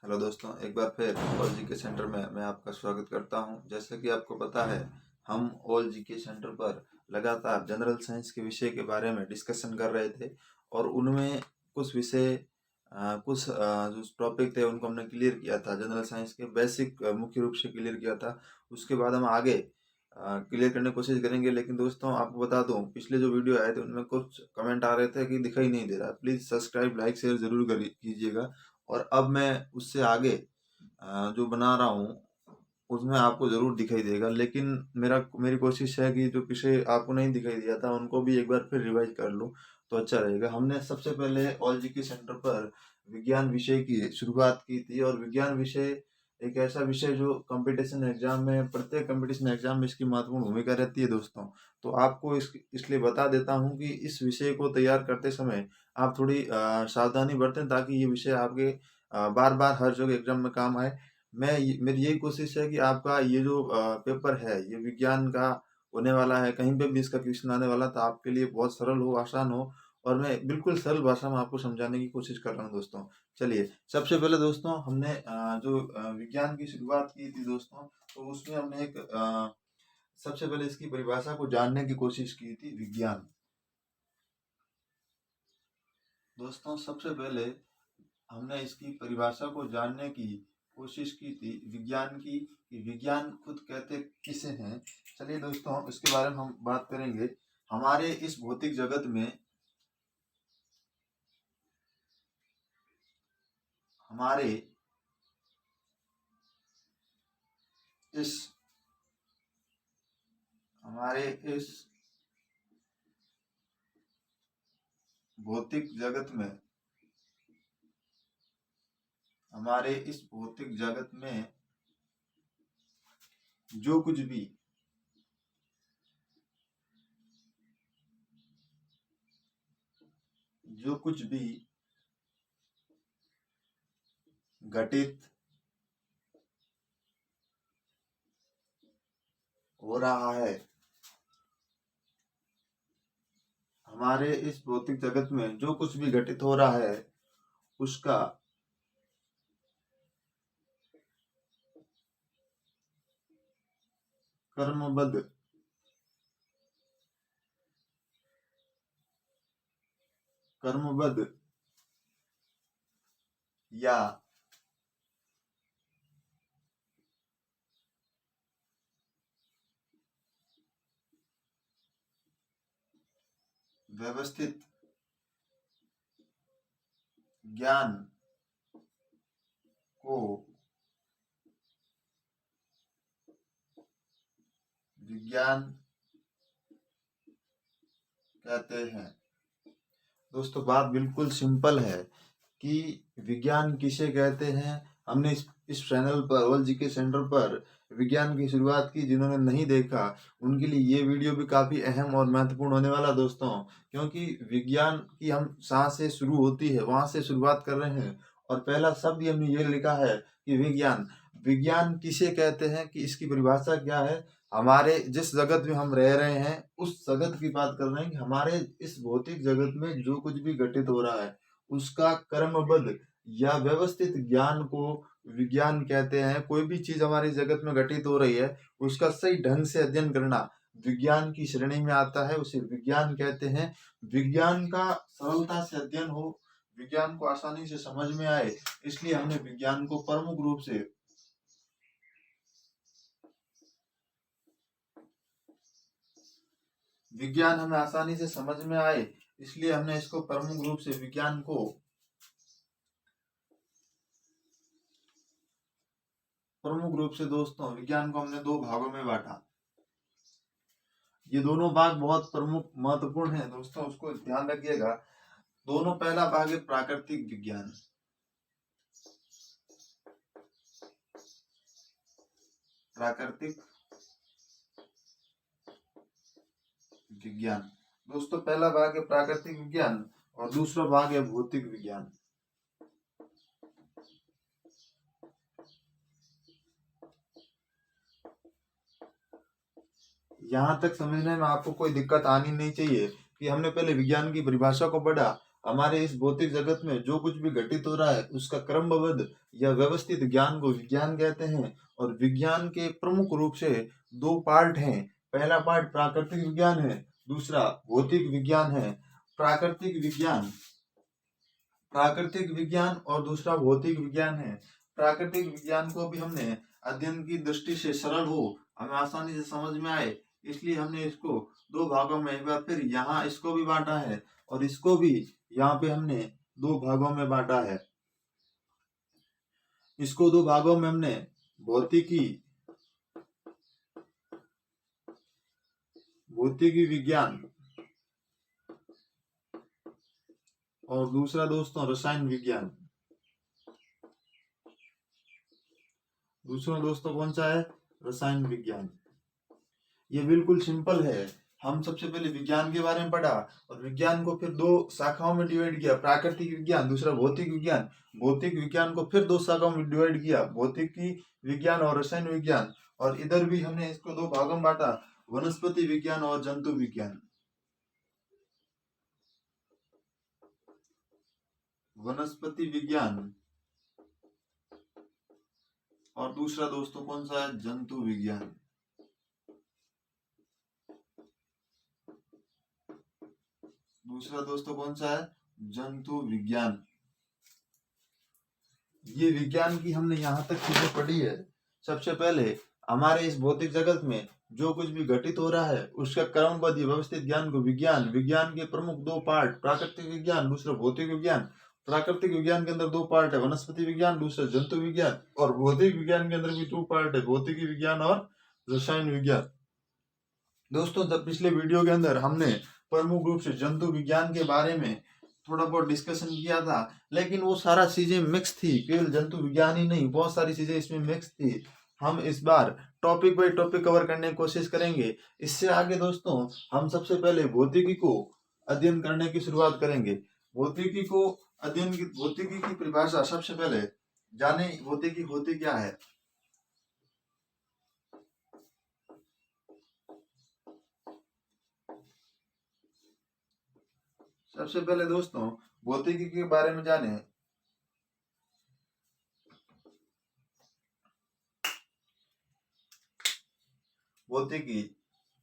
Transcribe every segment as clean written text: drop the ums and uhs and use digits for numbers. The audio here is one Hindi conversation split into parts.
हेलो दोस्तों, एक बार फिर ऑल जीके सेंटर में मैं आपका स्वागत करता हूं। जैसे कि आपको पता है, हम ऑल जीके सेंटर पर लगातार जनरल साइंस के विषय के बारे में डिस्कशन कर रहे थे और उनमें कुछ विषय जो टॉपिक थे उनको हमने क्लियर किया था। जनरल साइंस के बेसिक मुख्य रूप से क्लियर किया था। उसके बाद हम आगे क्लियर करने की कोशिश करेंगे। लेकिन दोस्तों, आपको बता दूं, पिछले जो वीडियो आए थे उनमें कुछ कमेंट आ रहे थे कि दिखाई नहीं दे रहा। प्लीज़ सब्सक्राइब, लाइक, शेयर जरूर कीजिएगा। और अब मैं उससे आगे जो बना रहा हूँ उसमें आपको ज़रूर दिखाई देगा। लेकिन मेरी कोशिश है कि जो पिछले आपको नहीं दिखाई दिया था उनको भी एक बार फिर रिवाइज कर लूँ तो अच्छा रहेगा। हमने सबसे पहले ऑल जीके सेंटर पर विज्ञान विषय की शुरुआत की थी और विज्ञान विषय एक ऐसा विषय जो कंपटीशन एग्जाम में, प्रत्येक कंपटीशन एग्जाम में इसकी महत्वपूर्ण भूमिका रहती है दोस्तों। तो आपको इसलिए बता देता हूँ कि इस विषय को तैयार करते समय आप थोड़ी सावधानी बरतें ताकि ये विषय आपके बार बार हर जगह एग्जाम में काम आए। मेरी यही कोशिश है कि आपका ये जो पेपर है ये विज्ञान का होने वाला है। कहीं पे भी इसका क्वेश्चन आने वाला तो आपके लिए बहुत सरल हो, आसान हो। और मैं बिल्कुल सरल भाषा में आपको समझाने की कोशिश कर रहा हूँ दोस्तों। चलिए, सबसे पहले दोस्तों हमने जो विज्ञान की शुरुआत की थी दोस्तों, तो उसमें हमने एक सबसे पहले इसकी परिभाषा को जानने की कोशिश की थी। विज्ञान दोस्तों, सबसे पहले हमने इसकी परिभाषा को जानने की कोशिश की थी विज्ञान की, कि विज्ञान खुद कहते किसे हैं। चलिए दोस्तों, इसके बारे में हम बात करेंगे। हमारे इस भौतिक जगत में हमारे इस हमारे इस भौतिक जगत में हमारे इस भौतिक जगत में जो कुछ भी जो कुछ भी घटित हो रहा है, हमारे इस भौतिक जगत में जो कुछ भी घटित हो रहा है उसका कर्मबद्ध कर्मबद्ध या व्यवस्थित ज्ञान को विज्ञान कहते हैं। दोस्तों, बात बिल्कुल सिंपल है कि विज्ञान किसे कहते हैं। हमने इस चैनल पर, ऑल जीके सेंटर पर विज्ञान की शुरुआत की। जिन्होंने नहीं देखा उनके लिए ये वीडियो भी काफी अहम और महत्वपूर्ण होने वाला दोस्तों, क्योंकि विज्ञान की हम जहाँ से शुरू होती है वहां से शुरुआत कर रहे हैं। और पहला शब्द ही हमने ये लिखा है कि विज्ञान। विज्ञान किसे कहते हैं, कि इसकी परिभाषा क्या है। हमारे जिस जगत में हम रह रहे हैं उस जगत की बात कर रहे हैं कि हमारे इस भौतिक जगत में जो कुछ भी घटित हो रहा है उसका क्रमबद्ध या व्यवस्थित ज्ञान को विज्ञान कहते हैं। कोई भी चीज हमारी जगत में घटित हो रही है उसका सही ढंग से अध्ययन करना विज्ञान की श्रेणी में आता है, उसे विज्ञान कहते हैं। विज्ञान का सरलता से अध्ययन हो, विज्ञान को आसानी से समझ में आए, इसलिए हमने विज्ञान को प्रमुख रूप से विज्ञान हमें आसानी से समझ में आए इसलिए हमने इसको प्रमुख रूप से विज्ञान को प्रमुख रूप से दोस्तों विज्ञान को हमने दो भागों में बांटा। ये दोनों भाग बहुत प्रमुख महत्वपूर्ण है दोस्तों, उसको ध्यान रखिएगा। दोनों, पहला भाग है प्राकृतिक विज्ञान। प्राकृतिक विज्ञान दोस्तों, पहला भाग है प्राकृतिक विज्ञान और दूसरा भाग है भौतिक विज्ञान। यहाँ तक समझने में आपको कोई दिक्कत आनी नहीं चाहिए कि हमने पहले विज्ञान की परिभाषा को पढ़ा, हमारे इस भौतिक जगत में जो कुछ भी घटित हो रहा है उसका क्रमबद्ध या व्यवस्थित ज्ञान को विज्ञान कहते हैं। और विज्ञान के प्रमुख रूप से दो पार्ट हैं। पहला पार्ट प्राकृतिक विज्ञान है, दूसरा भौतिक विज्ञान है। प्राकृतिक विज्ञान प्राकृतिक विज्ञान और दूसरा भौतिक विज्ञान है। प्राकृतिक विज्ञान को भी हमने अध्ययन की दृष्टि से सरल हो, हमें आसानी से समझ में आए, इसलिए हमने इसको दो भागों में, एक बार फिर यहाँ इसको भी बांटा है और इसको भी यहाँ पे हमने दो भागों में बांटा है। इसको दो भागों में हमने भौतिकी विज्ञान और दूसरा दोस्तों रसायन विज्ञान। दूसरा दोस्तों कौन सा है? रसायन विज्ञान। ये बिल्कुल सिंपल है। हम सबसे पहले विज्ञान के बारे में पढ़ा और विज्ञान को फिर दो शाखाओं में डिवाइड किया, प्राकृतिक विज्ञान, दूसरा भौतिक विज्ञान। भौतिक विज्ञान को फिर दो शाखाओं में डिवाइड किया, भौतिकी विज्ञान और रसायन विज्ञान। और इधर भी हमने इसको दो भागों में बांटा, वनस्पति विज्ञान और जंतु विज्ञान। वनस्पति विज्ञान और दूसरा दोस्तों कौन सा है? जंतु विज्ञान। दूसरा दोस्तों कौन सा है? जंतु विज्ञान। ये विज्ञान की हमने यहाँ तक चीजें पढ़ी है। सबसे पहले हमारे इस भौतिक जगत में जो कुछ भी घटित हो रहा है उसका क्रमबद्ध व्यवस्थित ज्ञान को विज्ञान। विज्ञान के प्रमुख दो पार्ट, प्राकृतिक विज्ञान, दूसरा भौतिक विज्ञान। प्राकृतिक विज्ञान के अंदर दो पार्ट है, वनस्पति विज्ञान, दूसरा जंतु विज्ञान। और भौतिक विज्ञान के अंदर भी दो पार्ट है, भौतिकी विज्ञान और रसायन विज्ञान। दोस्तों जब पिछले वीडियो के अंदर हमने प्रमुख रूप से जंतु विज्ञान के बारे में थोड़ा बहुत डिस्कशन किया था, लेकिन वो सारा चीजें मिक्स थी, केवल जंतु विज्ञान ही नहीं, बहुत सारी चीजें इसमें मिक्स थी। हम इस बार टॉपिक बाय टॉपिक कवर करने की कोशिश करेंगे। इससे आगे दोस्तों हम सबसे पहले भौतिकी को अध्ययन करने की शुरुआत करेंगे। भौतिकी की परिभाषा सबसे पहले जाने, भौतिकी होती क्या है। सबसे पहले दोस्तों भौतिकी के बारे में जाने। भौतिकी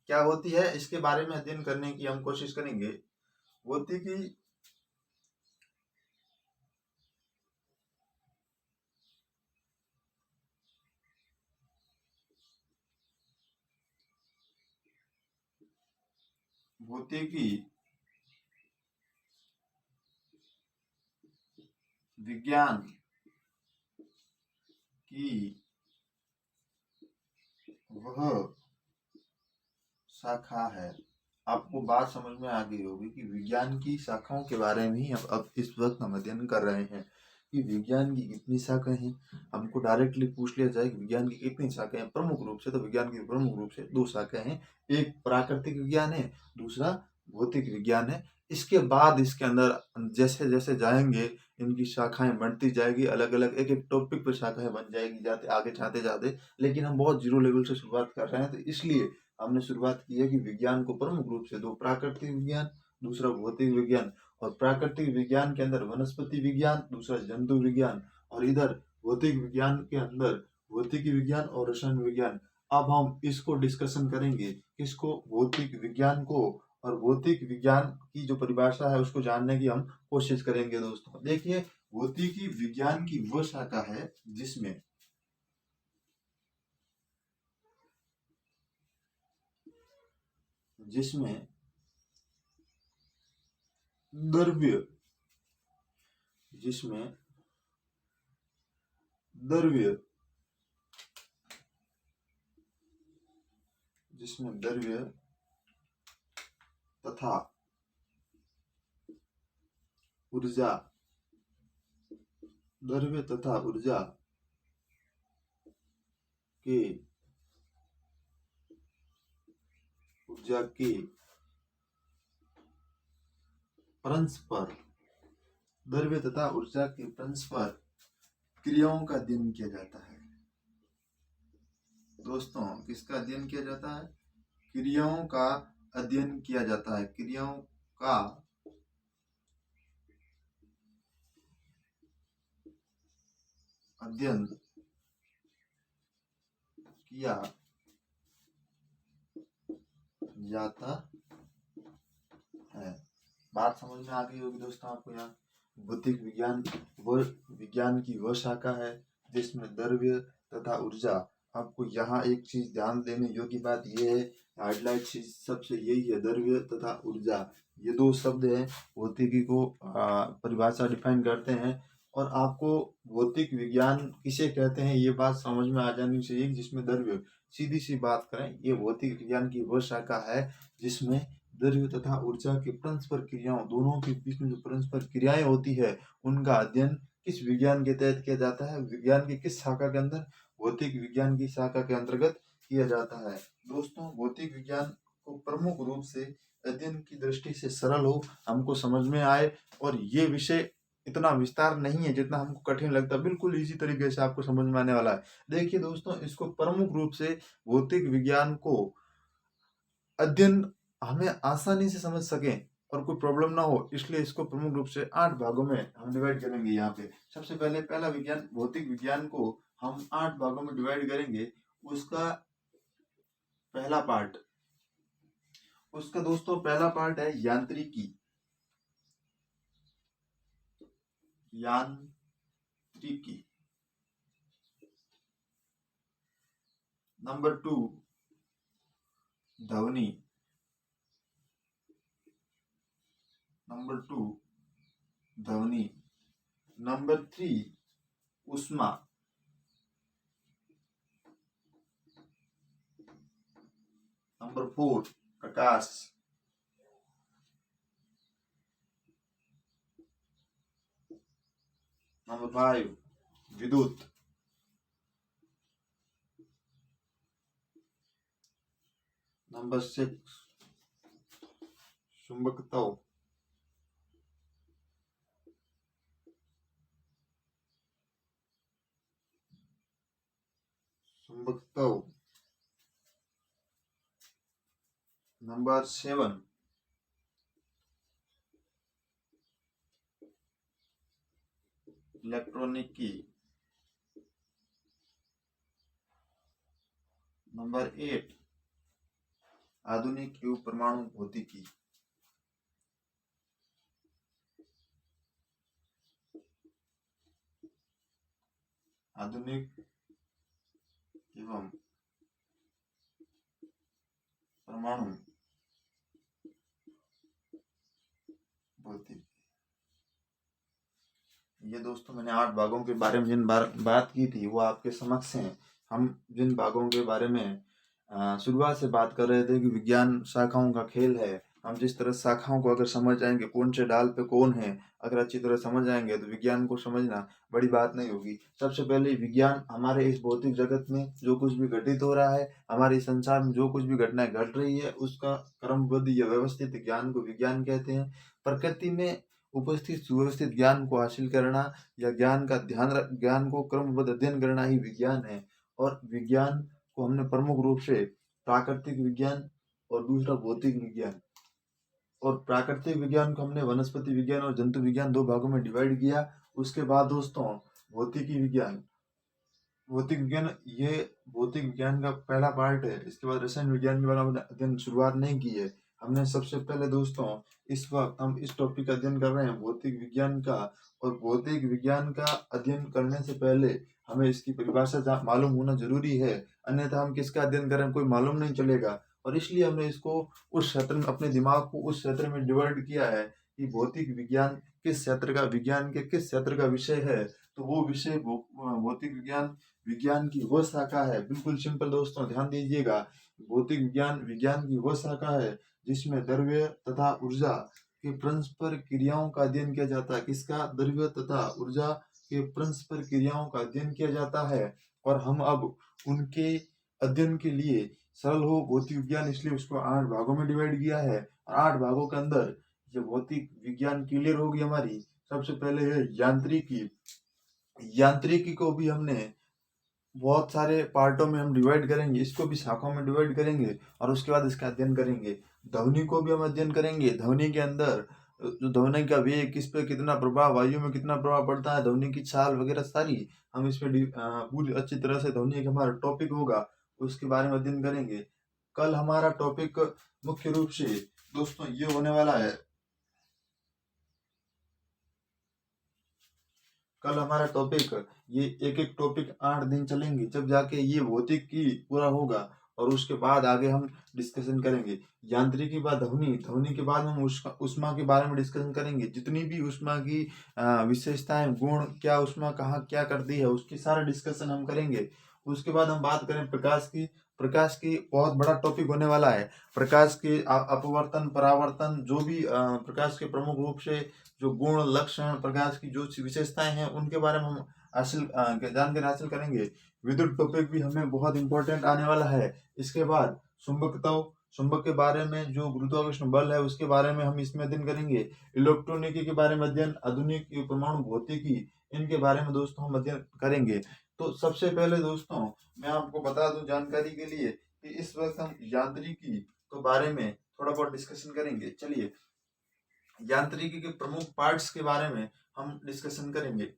क्या होती है इसके बारे में अध्ययन करने की हम कोशिश करेंगे। भौतिकी भौतिकी विज्ञान की वह शाखा है। आपको बात समझ में आ गई होगी कि विज्ञान की शाखाओं के बारे में ही अब इस वक्त हम अध्ययन कर रहे हैं कि विज्ञान की कितनी शाखाएं हैं। हमको डायरेक्टली पूछ लिया जाए कि विज्ञान की कितनी शाखाएं हैं, प्रमुख रूप से तो विज्ञान की प्रमुख रूप से दो शाखाएं हैं, एक प्राकृतिक विज्ञान है, दूसरा भौतिक विज्ञान है। इसके बाद इसके अंदर जैसे जैसे जाएंगे इनकी शाखाएं बढ़ती जाएगी, अलग अलग एक एक टॉपिक पर शाखाएं बन जाएगी जाते आगे जाते जाते। लेकिन हम बहुत जीरो लेवल से शुरुआत कर रहे हैं, तो इसलिए हमने शुरुआत की है कि विज्ञान को प्रमुख रूप से दो, प्राकृतिक विज्ञान, दूसरा भौतिक विज्ञान। और प्राकृतिक विज्ञान के अंदर वनस्पति विज्ञान, दूसरा जंतु विज्ञान, और इधर भौतिक विज्ञान के अंदर भौतिकी विज्ञान और रसायन विज्ञान। अब हम इसको डिस्कशन करेंगे, किसको? भौतिक विज्ञान को। और भौतिक विज्ञान की जो परिभाषा है उसको जानने की हम कोशिश करेंगे। दोस्तों देखिए, भौतिकी विज्ञान की वह शाखा है जिसमें द्रव्य तथा ऊर्जा के परस्पर क्रियाओं का अध्ययन किया जाता है। दोस्तों किसका अध्ययन किया जाता है? क्रियाओं का अध्ययन किया जाता है। क्रियाओं का अध्ययन किया जाता है। बात समझ में आ गई होगी दोस्तों आपको। यहाँ भौतिक विज्ञान वो विज्ञान की वह शाखा है जिसमें द्रव्य तथा ऊर्जा। आपको यहाँ एक चीज ध्यान देने योग्य बात यह है, हाईलाइट चीज सबसे यही है, द्रव्य तथा ऊर्जा। ये दो शब्द हैं, भौतिकी को परिभाषा डिफाइन करते हैं। और आपको भौतिक विज्ञान किसे कहते हैं ये बात समझ में आ जानी चाहिए, जिसमें द्रव्य, सीधी सी बात करें, ये भौतिक विज्ञान की वह शाखा है जिसमें द्रव्य तथा ऊर्जा की परस्पर क्रियाओं, दोनों के बीच में जो परस्पर क्रियाएं होती है, उनका अध्ययन किस विज्ञान के तहत किया जाता है, विज्ञान की किस शाखा के अंदर, भौतिक विज्ञान की शाखा के अंतर्गत किया जाता है। दोस्तों भौतिक विज्ञान को प्रमुख रूप से अध्ययन की दृष्टि से सरल हो, हमको समझ में आए, और ये विषय इतना विस्तार नहीं है जितना हमको कठिन लगता है, बिल्कुल इसी तरीके से आपको समझ में आने वाला है। देखिए दोस्तों, इसको प्रमुख रूप से भौतिक विज्ञान को अध्ययन हमें आसानी से समझ सकें और कोई प्रॉब्लम ना हो, इसलिए इसको प्रमुख रूप से 8 भागों में हम डिवाइड करेंगे। यहाँ पे सबसे पहले पहला विज्ञान, भौतिक विज्ञान को हम 8 भागों में डिवाइड करेंगे। उसका पहला पार्ट, उसका दोस्तों पहला पार्ट है यांत्रिकी। यांत्रिकी। नंबर 2 ध्वनि। नंबर 2 ध्वनि। नंबर 3 ऊष्मा। नंबर 4 प्रकाश। नंबर 5 विद्युत। नंबर 6 चुंबकत्व। चुंबकत्व। नंबर 7 इलेक्ट्रॉनिकी। नंबर 8 आधुनिक एवं परमाणु भौतिकी। आधुनिक एवं परमाणु भौतिकी। ये दोस्तों मैंने 8 भागों के बारे में जिन बात की थी वो आपके समक्ष हैं। हम जिन भागों के बारे में शुरुआत से बात कर रहे थे कि विज्ञान शाखाओं का खेल है, हम जिस तरह शाखाओं को अगर समझ जाएंगे, कौन से डाल पे कौन है, अगर अच्छी तरह समझ जाएंगे तो विज्ञान को समझना बड़ी बात नहीं होगी। सबसे पहले विज्ञान हमारे इस भौतिक जगत में जो कुछ भी घटित हो रहा है, हमारे संसार में जो कुछ भी घटनाएं घट रही है, उसका क्रमबद्ध या व्यवस्थित ज्ञान को विज्ञान कहते हैं। प्रकृति में उपस्थित सुव्यवस्थित ज्ञान को हासिल करना या ज्ञान को क्रमबद्ध अध्ययन करना ही विज्ञान है। और विज्ञान को हमने प्रमुख रूप से प्राकृतिक विज्ञान और दूसरा भौतिक विज्ञान, और प्राकृतिक विज्ञान को हमने वनस्पति विज्ञान और जंतु विज्ञान 2 भागों में डिवाइड किया। उसके बाद दोस्तों भौतिकी विज्ञान, भौतिक विज्ञान ये भौतिक विज्ञान का पहला पार्ट है। इसके बाद रसायन विज्ञान के बारे में अध्ययन शुरुआत नहीं की है हमने। सबसे पहले दोस्तों इस वक्त हम इस टॉपिक का अध्ययन कर रहे हैं भौतिक विज्ञान का, और भौतिक विज्ञान का अध्ययन करने से पहले हमें इसकी परिभाषा मालूम होना जरूरी है, अन्यथा हम किसका अध्ययन करें कोई मालूम नहीं चलेगा। और इसलिए हमने इसको उस क्षेत्र में, अपने दिमाग को उस क्षेत्र में डिवाइड किया है कि भौतिक विज्ञान किस क्षेत्र का, विज्ञान के किस क्षेत्र का विषय है। तो वो विषय भौतिक विज्ञान विज्ञान की वह शाखा है, बिल्कुल सिंपल दोस्तों ध्यान दीजिएगा, भौतिक विज्ञान विज्ञान की वह शाखा है जिसमें द्रव्य तथा ऊर्जा के परस्पर क्रियाओं का अध्ययन किया जाता है। किसका? द्रव्य तथा ऊर्जा के परस्पर क्रियाओं का अध्ययन किया जाता है। और हम अब उनके अध्ययन के लिए सरल हो भौतिक विज्ञान, इसलिए उसको 8 भागों में डिवाइड किया है। और 8 भागों के अंदर ये भौतिक विज्ञान क्लियर होगी हमारी। सबसे पहले है यांत्रिकी। यांत्रिकी को भी हमने बहुत सारे पार्टों में हम डिवाइड करेंगे, इसको भी शाखाओं में डिवाइड करेंगे और उसके बाद इसका अध्ययन करेंगे। ध्वनि को भी हम अध्ययन करेंगे। ध्वनि के अंदर जो ध्वनि का वेग, किस पे कितना प्रभाव, वायु में कितना प्रभाव पड़ता है, ध्वनि की चाल वगैरह सारी हम इस पे पूरी अच्छी तरह से ध्वनि एक हमारा टॉपिक होगा, उसके बारे में अध्ययन करेंगे। कल हमारा टॉपिक मुख्य रूप से दोस्तों ये होने वाला है, कल हमारा टॉपिक ये एक एक टॉपिक 8 दिन चलेंगे, जब जाके ये भौतिक की पूरा होगा और उसके बाद आगे हम डिस्कशन करेंगे। यांत्रिकी के बाद ध्वनि, ध्वनि के बाद हम उष्मा के बारे में डिस्कशन करेंगे। जितनी भी उष्मा की विशेषताएं, गुण, क्या उष्मा कहाँ क्या करती है, उसकी सारा डिस्कशन हम करेंगे। उसके बाद हम बात करें प्रकाश की। प्रकाश की बहुत बड़ा टॉपिक होने वाला है। प्रकाश के अपवर्तन, परावर्तन, जो भी प्रकाश के प्रमुख रूप से जो गुण, लक्षण, प्रकाश की जो विशेषताएं हैं उनके बारे में हम जानकारी हासिल करेंगे। विद्युत टॉपिक भी हमें बहुत इंपॉर्टेंट आने वाला है। इसके बाद चुंबकत्व, चुंबक के बारे में, जो गुरुत्वाकर्षण बल है उसके बारे में हम इसमें अध्ययन करेंगे। इलेक्ट्रॉनिकी के बारे में अध्ययन, आधुनिक परमाणु भौतिकी, इनके बारे में दोस्तों हम अध्ययन करेंगे। तो सबसे पहले दोस्तों मैं आपको बता दूं जानकारी के लिए कि इस वक्त हम यांत्रिकी के बारे में थोड़ा बहुत डिस्कशन करेंगे। चलिए, यांत्रिकी के प्रमुख पार्ट्स के बारे में हम डिस्कशन करेंगे।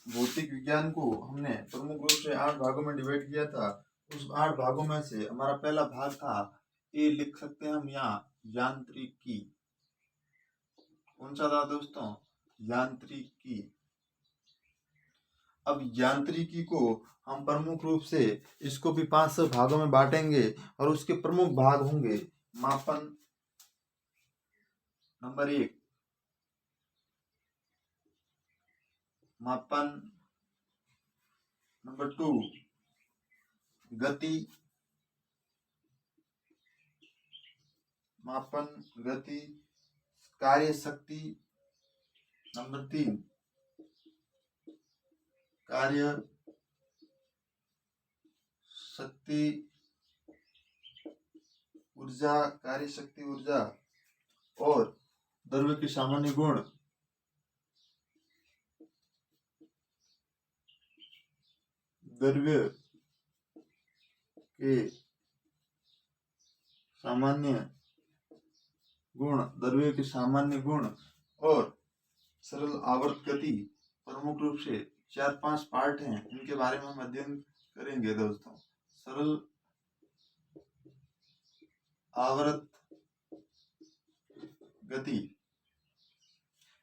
भौतिक विज्ञान को हमने प्रमुख रूप से 8 भागों में डिवाइड किया था। उस 8 भागों में से हमारा पहला भाग था, ये लिख सकते हैं हम यहाँ, यांत्रिकी। कौन सा था दोस्तों? यांत्रिकी। अब यांत्रिकी को हम प्रमुख रूप से इसको भी 5 भागों में बांटेंगे और उसके प्रमुख भाग होंगे मापन नंबर 1, मापन नंबर 2, गति, मापन गति, कार्य शक्ति नंबर 3, कार्य शक्ति ऊर्जा, कार्य शक्ति ऊर्जा, और द्रव्य के सामान्य गुण, द्रव्य के सामान्य गुण, द्रव्य के सामान्य गुण, और सरल आवर्त गति। प्रमुख रूप से 4-5 पार्ट हैं, इनके बारे में हम अध्ययन करेंगे दोस्तों। सरल आवर्त गति,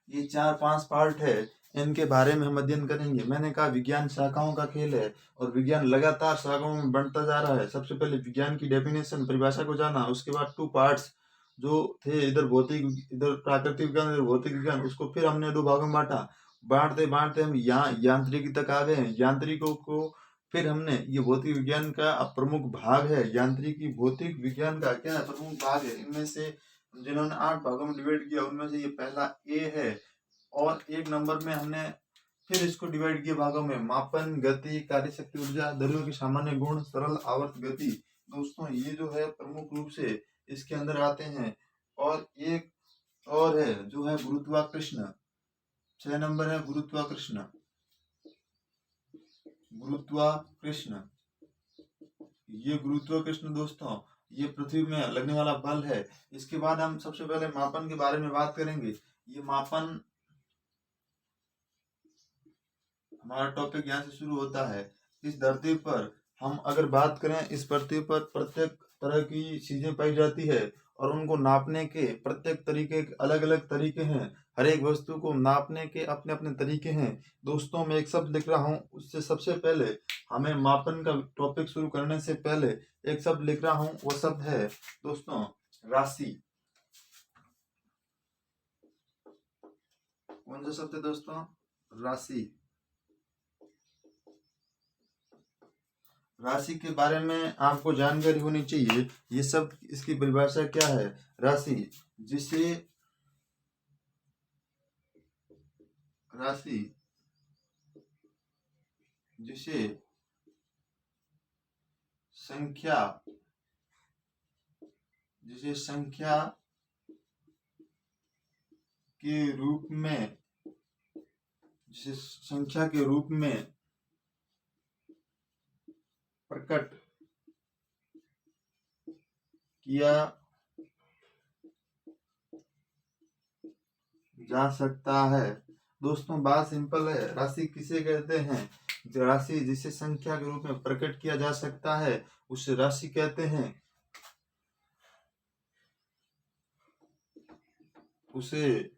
ये 4-5 पार्ट है, इनके बारे में हम अध्ययन करेंगे। मैंने कहा विज्ञान शाखाओं का खेल है और विज्ञान लगातार शाखाओं में बढ़ता जा रहा है। सबसे पहले विज्ञान की डेफिनेशन, परिभाषा को जाना, उसके बाद 2 पार्ट्स जो थे, इधर भौतिक, इधर प्राकृतिक विज्ञान, इधर भौतिक विज्ञान, उसको फिर हमने 2 भागों में बांटा। बांटते बांटते हम यहाँ यांत्रिकी तक आ गए हैं। यांत्रिकों को फिर हमने, ये भौतिक विज्ञान का प्रमुख भाग है। यांत्रिकी भौतिक विज्ञान का क्या है? प्रमुख भाग है। इनमें से जिन्होंने 8 भागों में डिवाइड किया उनमें से ये पहला ए है। और 1 नंबर में हमने फिर इसको डिवाइड किया भागों में, मापन, गति, कार्य शक्ति ऊर्जा, द्रव्यों के सामान्य गुण, सरल आवर्त गति। दोस्तों ये जो है प्रमुख रूप से इसके अंदर आते हैं। और एक और है जो है गुरुत्वाकर्षण। 6 नंबर है गुरुत्वाकर्षण। गुरुत्वाकर्षण, ये गुरुत्वाकर्षण दोस्तों ये पृथ्वी में लगने वाला बल है। इसके बाद हम सबसे पहले मापन के बारे में बात करेंगे। ये मापन, हमारा टॉपिक यहाँ से शुरू होता है। इस धरती पर हम अगर बात करें, इस पृथ्वी पर प्रत्येक तरह की चीजें पाई जाती है और उनको नापने के प्रत्येक तरीके, अलग अलग तरीके हैं। हर एक वस्तु को नापने के अपने अपने तरीके हैं। दोस्तों मैं एक शब्द लिख रहा हूँ, उससे सबसे पहले हमें मापन का टॉपिक शुरू करने से पहले एक शब्द लिख रहा हूँ, वो शब्द है दोस्तों राशि। कौन सा शब्द है दोस्तों? राशि। राशि के बारे में आपको जानकारी होनी चाहिए। ये सब, इसकी परिभाषा क्या है? राशि, जिसे राशि जिसे संख्या के रूप में प्रकट किया जा सकता है। दोस्तों बात सिंपल है, राशि किसे कहते हैं? राशि जिसे संख्या के रूप में प्रकट किया जा सकता है उसे राशि कहते हैं। उसे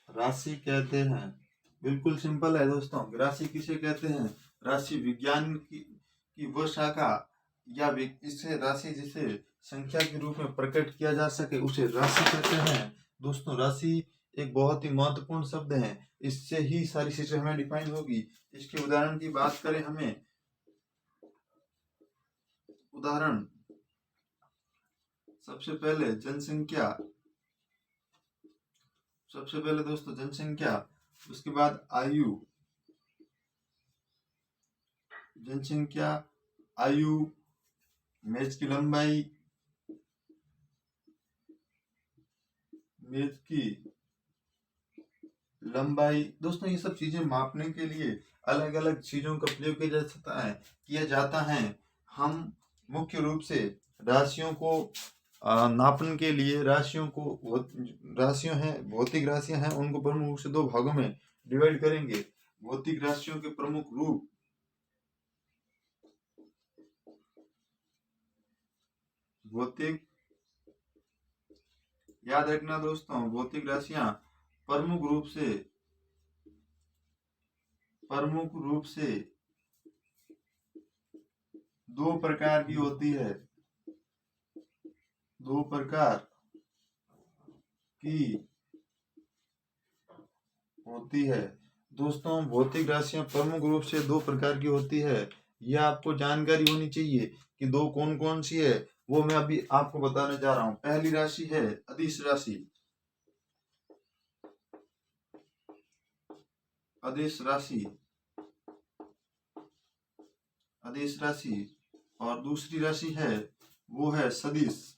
राशि कहते हैं। बिल्कुल सिंपल है दोस्तों। राशि किसे कहते हैं? राशि विज्ञान की वो शाखा या इसे राशि जिसे संख्या के रूप में प्रकट किया जा सके उसे राशि कहते हैं। दोस्तों राशि एक बहुत ही महत्वपूर्ण शब्द है, इससे ही सारी चीजें हमें डिफाइन होगी। इसके उदाहरण की बात करें, हमें उदाहरण सबसे पहले दोस्तों जनसंख्या, उसके बाद आयु, जनसंख्या, आयु, मेज की लंबाई, दोस्तों ये सब चीजें मापने के लिए अलग अलग चीजों का प्रयोग किया जाता है। हम मुख्य रूप से राशियों को नापने के लिए भौतिक राशियां हैं, उनको प्रमुख रूप से दो भागों में डिवाइड करेंगे। भौतिक राशियों के प्रमुख रूप, याद रखना दोस्तों, भौतिक राशियां प्रमुख रूप से दो प्रकार की होती है। दोस्तों भौतिक राशियां प्रमुख रूप से दो प्रकार की होती है। यह आपको जानकारी होनी चाहिए कि दो कौन कौन सी है, वो मैं अभी आपको बताने जा रहा हूं। पहली राशि है अदिश राशि और दूसरी राशि है वो है सदिश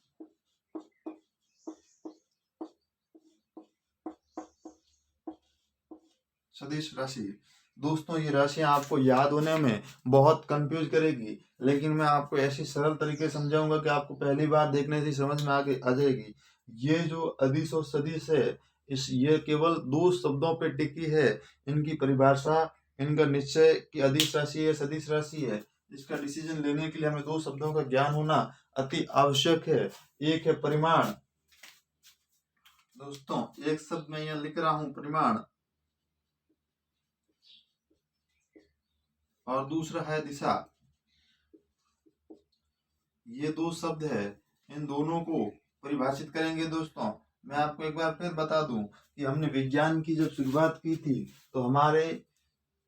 राशि। दोस्तों ये राशियां आपको याद होने में बहुत कंफ्यूज करेगी, लेकिन मैं आपको ऐसी सरल तरीके समझाऊंगा कि आपको पहली बार देखने से समझ में आ जाएगी। ये जो अदिश और सदिश है, ये केवल दो शब्दों पे टिकी है। इनकी परिभाषा, इनका निश्चय कि अदिश राशि है सदिश राशि है, इसका डिसीजन लेने के लिए हमें दो शब्दों का ज्ञान होना अति आवश्यक है। एक है परिमाण, दोस्तों एक शब्द मैं यहाँ लिख रहा हूं परिमाण, और दूसरा है दिशा। ये दो शब्द है, इन दोनों को परिभाषित करेंगे। दोस्तों मैं आपको एक बार फिर बता दूं कि हमने विज्ञान की जब शुरुआत की थी तो हमारे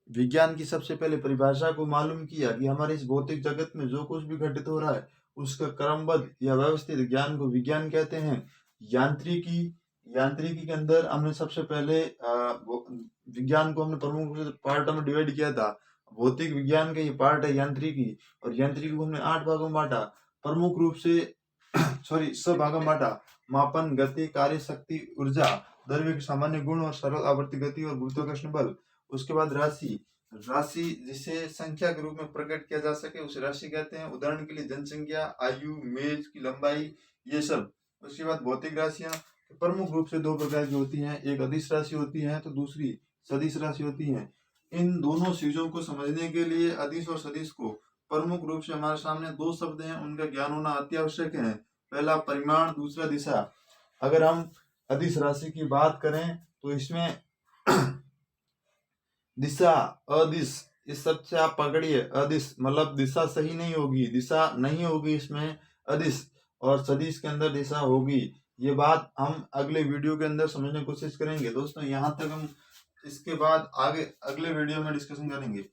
विज्ञान की सबसे पहले परिभाषा को मालूम किया कि हमारे इस भौतिक जगत में जो कुछ भी घटित हो रहा है उसका क्रमबद्ध या व्यवस्थित ज्ञान को विज्ञान कहते हैं। यांत्रिकी के अंदर हमने सबसे पहले विज्ञान को हमने प्रमुख पार्टों में डिवाइड किया था। भौतिक विज्ञान का ये पार्ट है यांत्रिकी, और यांत्रिकी को हमने 8 भागों में बांटा। प्रमुख रूप से सब भागों में बांटा: मापन, गति, कार्य शक्ति, ऊर्जा, द्रव्य के सामान्य गुण और सरल आवर्ती गति और गुरुत्वाकर्षण बल। उसके बाद राशि जिसे संख्या के रूप में प्रकट किया जा सके उसे राशि कहते हैं। उदाहरण के लिए जनसंख्या, आयु, मेज की लंबाई, ये सब। उसके बाद भौतिक राशियां प्रमुख रूप से दो प्रकार की होती हैं, एक अदिश राशि होती है तो दूसरी सदिश राशि होती है। इन दोनों चीजों को समझने के लिए अदिश और सदिश को प्रमुख रूप से हमारे सामने दो शब्द हैं, उनका ज्ञान होना अति आवश्यक है। पहला परिमाण, दूसरा दिशा। अगर हम अदिश राशि की बात करें तो इसमें दिशा, अदिश, इस शब्द से आप पकड़िए, अदिश मतलब दिशा सही नहीं होगी, दिशा नहीं होगी इसमें, अदिश, और सदिश के अंदर दिशा होगी। ये बात हम अगले वीडियो के अंदर समझने की कोशिश करेंगे। दोस्तों यहाँ तक हम इसके बाद आगे अगले वीडियो में डिस्कशन करेंगे।